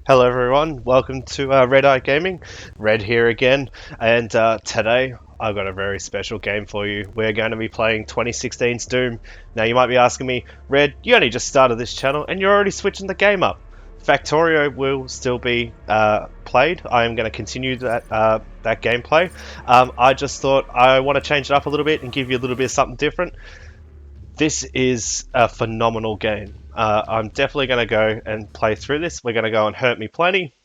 Hello everyone, welcome to Red Eye Gaming. Red here again, and today I've got a very special game for you. We're going to be playing 2016's Doom. Now you might be asking me, Red, you only just started this channel and you're already switching the game up. Factorio will still be played. I am going to continue that gameplay. I just thought I want to change it up a little bit and give you a little bit of something different. This is a phenomenal game. I'm definitely going to go and play through this. We're going to go and Hurt Me Plenty.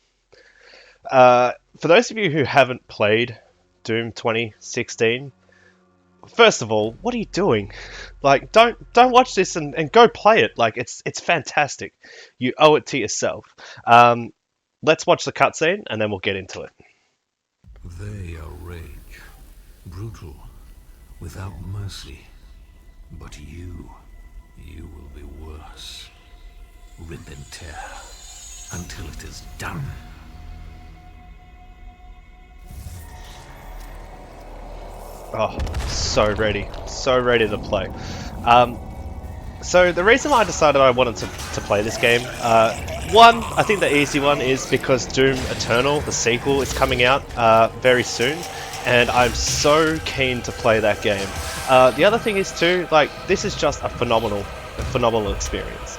For those of you who haven't played Doom 2016, first of all, what are you doing? Like, don't watch this and go play it. Like, it's fantastic. You owe it to yourself. Let's watch the cutscene and then we'll get into it. They are rage, brutal, without mercy. But you will be worse. Rip and tear until it is done. Oh, so ready to play. So the reason I decided I wanted to play this game, one, I think the easy one is because Doom Eternal, the sequel, is coming out very soon, and I'm so keen to play that game. The other thing is too, like, this is just a phenomenal experience.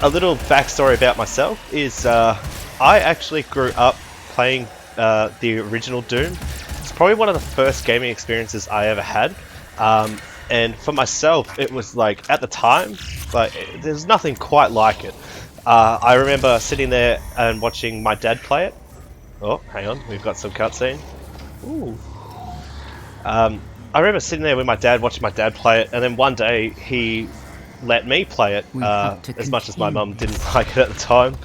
A little backstory about myself is I actually grew up playing the original Doom. It's probably one of the first gaming experiences I ever had. And for myself, it was like, at the time, like, there's nothing quite like it. I remember sitting there and watching my dad play it. Oh, hang on, we've got some cutscene. Ooh. I remember sitting there with my dad, watching my dad play it, and then one day he let me play it, as much as my mum didn't like it at the time.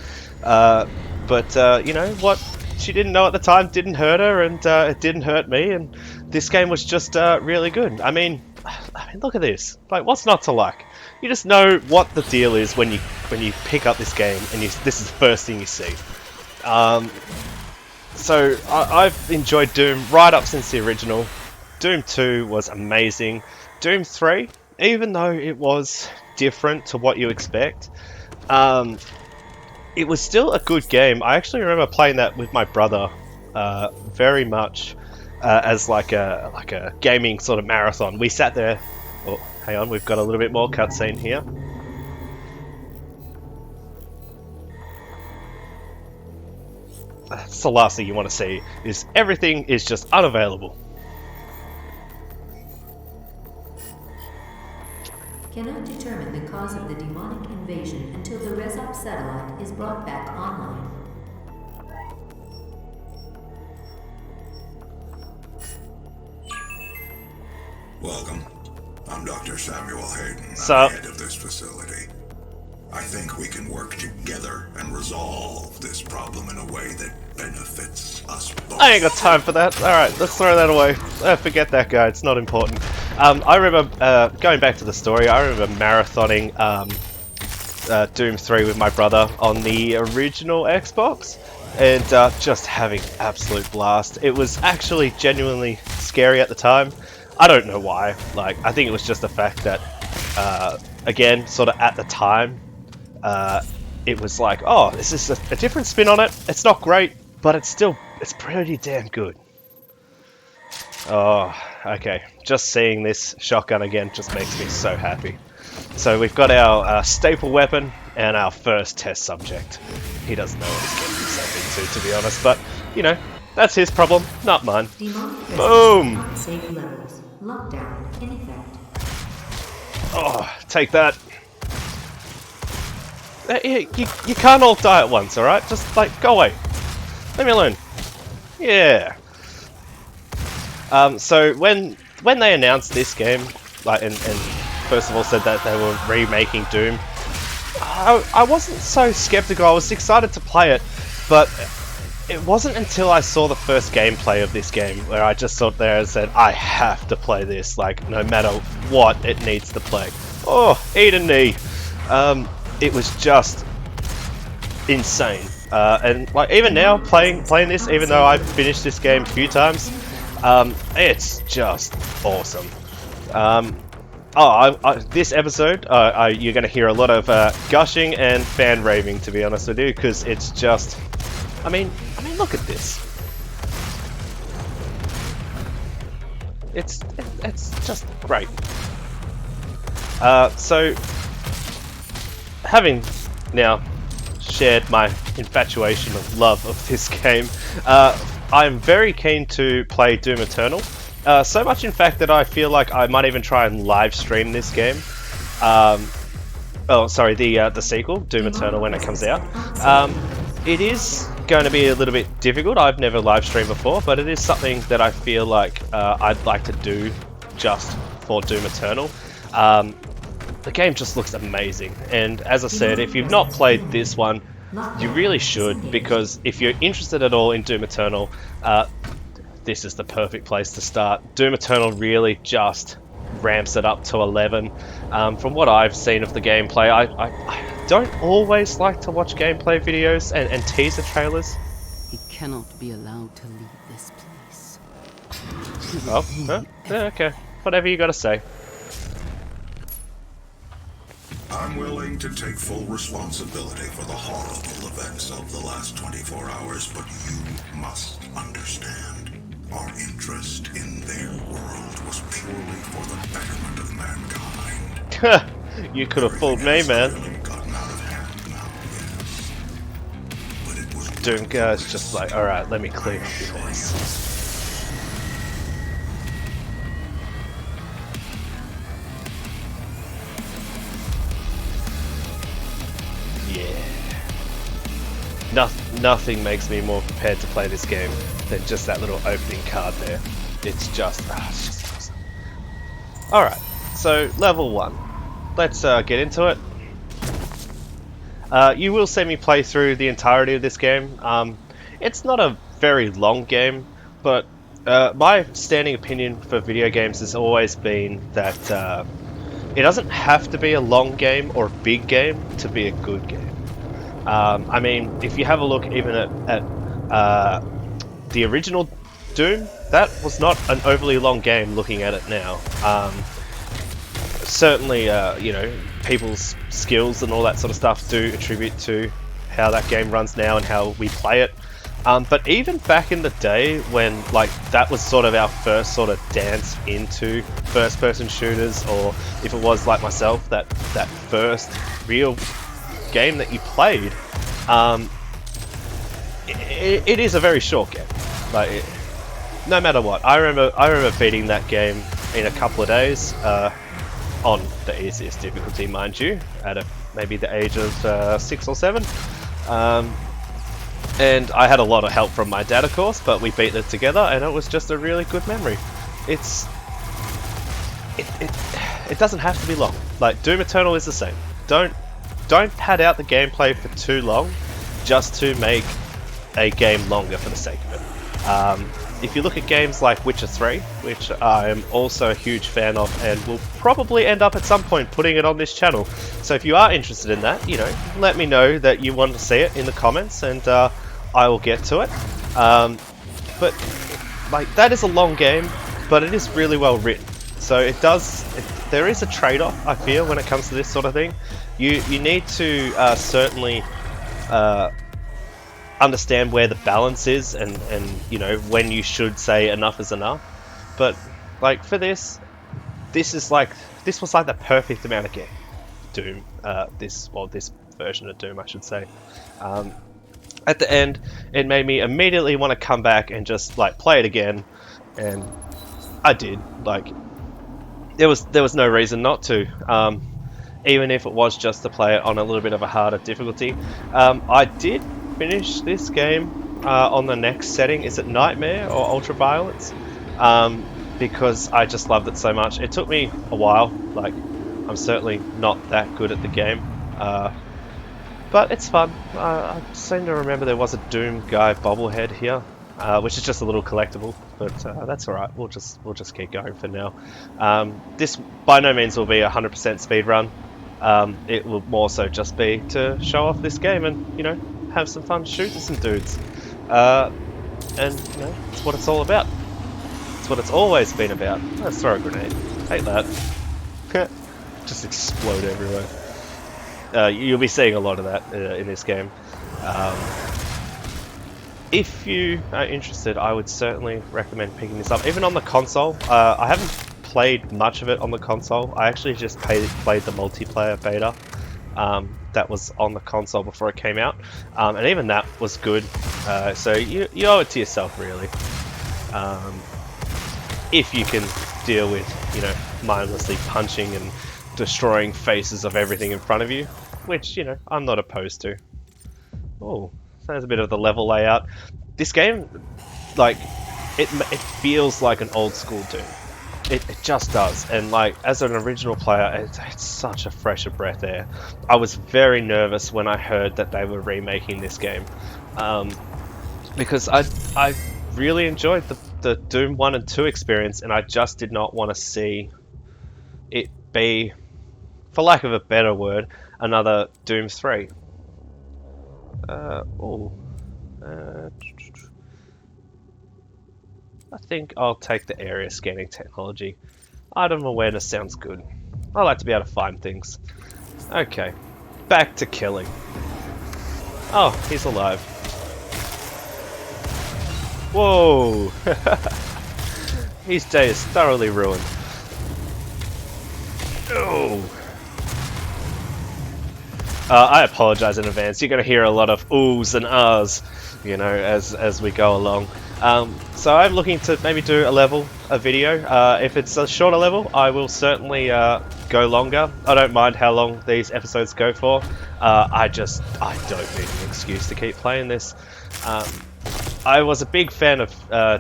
But you know what? She didn't know at the time didn't hurt her, and it didn't hurt me, and this game was just really good. I mean, look at this. Like, what's not to like? You just know what the deal is when you pick up this game, and this is the first thing you see. So I've enjoyed Doom right up since the original. Doom 2 was amazing. Doom 3, even though it was different to what you expect, it was still a good game. I actually remember playing that with my brother very much as like a gaming sort of marathon. We sat there. Oh, hang on, we've got a little bit more cutscene here. That's the last thing you want to see, is everything is just unavailable. Cannot determine the cause of the demonic invasion until the Resop satellite is brought back online. Welcome. I'm Dr. Samuel Hayden. Sup? I'm the head of this facility. I think we can work together and resolve this problem in a way that benefits us both. I ain't got time for that. Alright, let's throw that away. Forget that guy, it's not important. I remember, going back to the story, I remember marathoning Doom 3 with my brother on the original Xbox, and just having absolute blast. It was actually genuinely scary at the time. I don't know why. Like, I think it was just the fact that, again, sort of at the time, it was like, oh, this is a different spin on it. It's not great, but it's pretty damn good. Oh, okay. Just seeing this shotgun again just makes me so happy. So we've got our staple weapon and our first test subject. He doesn't know what he's getting himself into, to be honest, but, you know, that's his problem, not mine. Boom! Unsafe levels. Lockdown in effect. Oh, take that. You can't all die at once, alright? Just, like, go away. Leave me alone. Yeah. So when they announced this game, like, and first of all said that they were remaking Doom, I wasn't so skeptical. I was excited to play it, but it wasn't until I saw the first gameplay of this game where I just sat there and said, I have to play this, like, no matter what it needs to play. Oh, eat a knee. It was just insane. And like, even now, playing this, even though I've finished this game a few times, it's just awesome. This episode, you're going to hear a lot of gushing and fan raving, to be honest with you, because it's just, I mean, look at this. It's just great. So, having now shared my infatuation of love of this game, I'm very keen to play Doom Eternal. So much, in fact, that I feel like I might even try and live stream this game. Oh, sorry, the sequel, Doom Eternal, when it comes out. It is going to be a little bit difficult. I've never live streamed before, but it is something that I feel like I'd like to do just for Doom Eternal. The game just looks amazing, and as I said, if you've not played this one, you really should, because if you're interested at all in Doom Eternal, this is the perfect place to start. Doom Eternal really just ramps it up to 11. From what I've seen of the gameplay, I don't always like to watch gameplay videos and teaser trailers. He cannot be allowed to leave this place. Oh, huh? Yeah, okay. Whatever you gotta say. I'm willing to take full responsibility for the horrible events of the last 24 hours, but you must understand. Our interest in their world was purely for the betterment of mankind. You could have fooled me, man. Really gotten out of hand now, yes. But it was Doom guy's just like, alright, let me clean up your mess. Nothing makes me more prepared to play this game than just that little opening card there. It's just awesome. Alright, so level 1. Let's get into it. You will see me play through the entirety of this game. It's not a very long game, but my standing opinion for video games has always been that it doesn't have to be a long game or a big game to be a good game. I mean, if you have a look even at the original Doom, that was not an overly long game looking at it now. Certainly, you know, people's skills and all that sort of stuff do attribute to how that game runs now and how we play it. But even back in the day when, like, that was sort of our first sort of dance into first-person shooters, or if it was like myself, that first real game that you played, it is a very short game. Like, no matter what, I remember beating that game in a couple of days, on the easiest difficulty, mind you, at maybe the age of 6 or 7. And I had a lot of help from my dad, of course, but we beat it together, and it was just a really good memory. It doesn't have to be long. Like, Doom Eternal is the same. Don't pad out the gameplay for too long just to make a game longer for the sake of it. If you look at games like Witcher 3, which I'm also a huge fan of and will probably end up at some point putting it on this channel, so if you are interested in that, you know, let me know that you want to see it in the comments, and I will get to it. But like, that is a long game, but it is really well written. So there is a trade-off, I feel, when it comes to this sort of thing. You need to certainly understand where the balance is, and you know, when you should say enough is enough. But like, for this was like the perfect amount of game. Doom, this version of Doom, I should say. At the end, it made me immediately want to come back and just like play it again, and I did. Like, there was no reason not to. Even if it was just to play it on a little bit of a harder difficulty. I did finish this game on the next setting. Is it Nightmare or Ultraviolence? Because I just loved it so much. It took me a while. Like, I'm certainly not that good at the game, but it's fun. I seem to remember there was a Doom guy bobblehead here, which is just a little collectible, but that's alright. We'll just keep going for now. This by no means will be a 100% speed run. It will more so just be to show off this game and, you know, have some fun shooting some dudes. And, you know, it's what it's all about. It's what it's always been about. Let's throw a grenade. Hate that. Just explode everywhere. You'll be seeing a lot of that in this game. If you are interested, I would certainly recommend picking this up. Even on the console, I haven't played much of it on the console. I actually just played the multiplayer beta that was on the console before it came out, and even that was good. So you owe it to yourself, really. If you can deal with, you know, mindlessly punching and destroying faces of everything in front of you, which, you know, I'm not opposed to. Oh, so there's a bit of the level layout. This game, like, it feels like an old school Doom. It just does. And like, as an original player, it's such a fresher breath air. I was very nervous when I heard that they were remaking this game, because I really enjoyed the Doom 1 and 2 experience, and I just did not want to see it be, for lack of a better word, another Doom 3. I think I'll take the area scanning technology. Item awareness sounds good. I like to be able to find things. Okay, back to killing. Oh, he's alive. Whoa! His day is thoroughly ruined. Oh! I apologize in advance. You're going to hear a lot of oohs and ahs, you know, as we go along. So I'm looking to maybe do a video. If it's a shorter level, I will certainly go longer. I don't mind how long these episodes go for. I don't need an excuse to keep playing this. I was a big fan of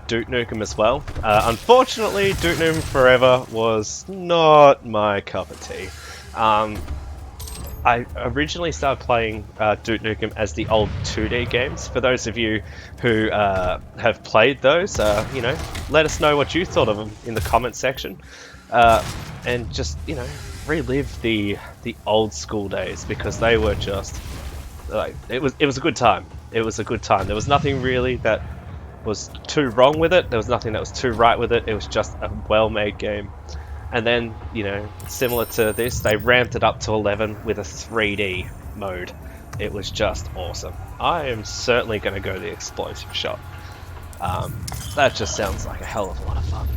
Duke Nukem as well. Unfortunately, Duke Nukem Forever was not my cup of tea. I originally started playing Duke Nukem as the old 2D games. For those of you who have played those, you know, let us know what you thought of them in the comment section, and just, you know, relive the old school days, because they were just like, it was a good time. It was a good time. There was nothing really that was too wrong with it. There was nothing that was too right with it. It was just a well-made game. And then, you know, similar to this, they ramped it up to 11 with a 3D mode. It was just awesome. I am certainly going to go the explosive shot. That just sounds like a hell of a lot of fun.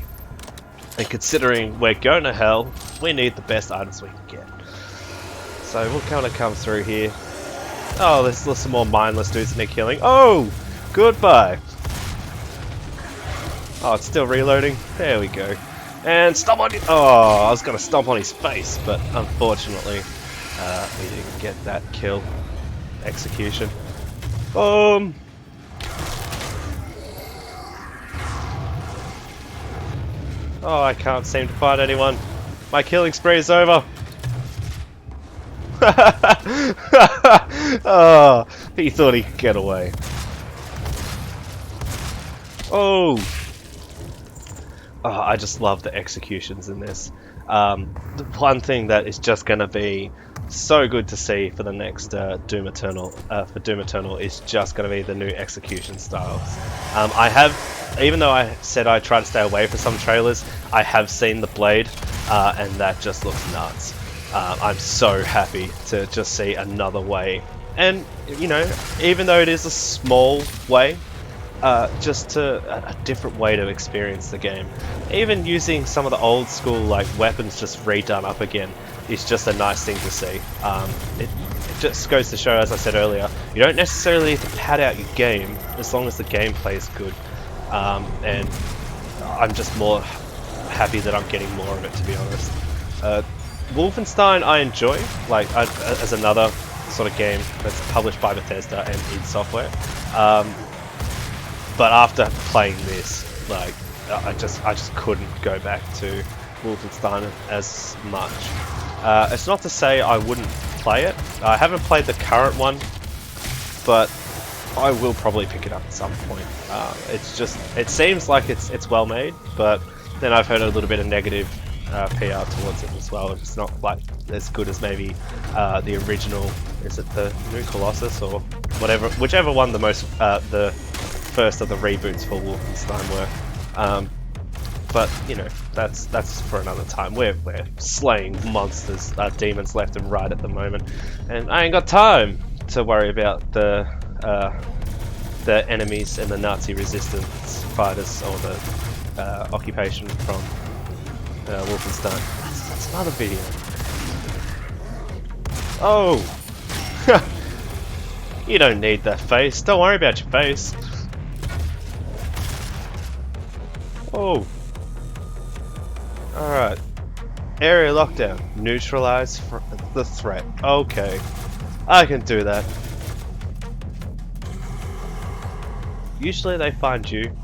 And considering we're going to hell, we need the best items we can get. So we'll kind of come through here. Oh, there's some more mindless dudes in there killing. Oh, goodbye. Oh, it's still reloading. There we go. And stomp on it. Oh, I was going to stomp on his face, but unfortunately, we didn't get that kill. Execution. Boom. Oh, I can't seem to find anyone. My killing spree is over. Oh, he thought he could get away. Oh, I just love the executions in this. The one thing that is just going to be so good to see for the next Doom Eternal, is just going to be the new execution styles. I have, even though I said I try to stay away from some trailers, I have seen the Blade, and that just looks nuts. I'm so happy to just see another way, and you know, even though it is a small way, just a different way to experience the game. Even using some of the old school like weapons just redone up again is just a nice thing to see. It just goes to show, as I said earlier, you don't necessarily need to pad out your game as long as the gameplay is good. And I'm just more happy that I'm getting more of it, to be honest. Wolfenstein I enjoy, like as another sort of game that's published by Bethesda and id Software. But after playing this, like I just couldn't go back to Wolfenstein as much. It's not to say I wouldn't play it. I haven't played the current one, but I will probably pick it up at some point. It seems like it's well made, but then I've heard a little bit of negative PR towards it as well. It's not like as good as maybe the original. Is it the New Colossus or whatever? Whichever one the first of the reboots for Wolfenstein were. But you know, that's for another time. We're slaying monsters, demons left and right at the moment, and I ain't got time to worry about the enemies and the Nazi resistance fighters or the occupation from Wolfenstein. That's another video. Oh, you don't need that face. Don't worry about your face. Oh. Alright. Area lockdown. Neutralize the threat. Okay. I can do that. Usually they find you.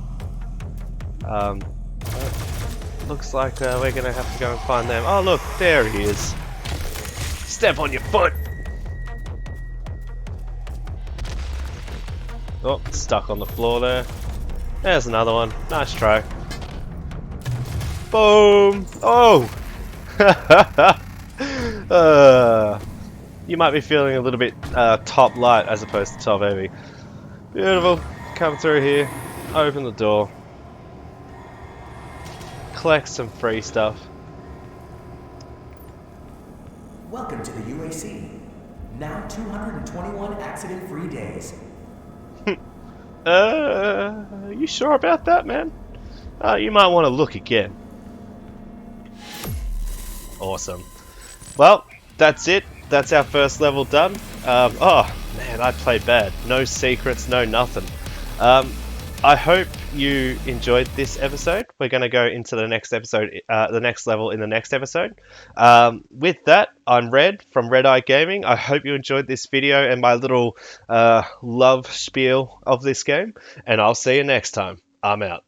Looks like we're gonna have to go and find them. Oh look, there he is. Step on your foot! Oh, stuck on the floor there. There's another one. Nice try. Boom! Oh! You might be feeling a little bit top light as opposed to top heavy. Beautiful. Come through here. Open the door. Collect some free stuff. Welcome to the UAC. Now 221 accident-free days. You sure about that, man? You might want to look again. Awesome. Well, that's it. That's our first level done. Oh, man, I played bad. No secrets, no nothing. I hope you enjoyed this episode. We're going to go into the next episode, the next level in the next episode. With that, I'm Red from Red Eye Gaming. I hope you enjoyed this video and my little love spiel of this game. And I'll see you next time. I'm out.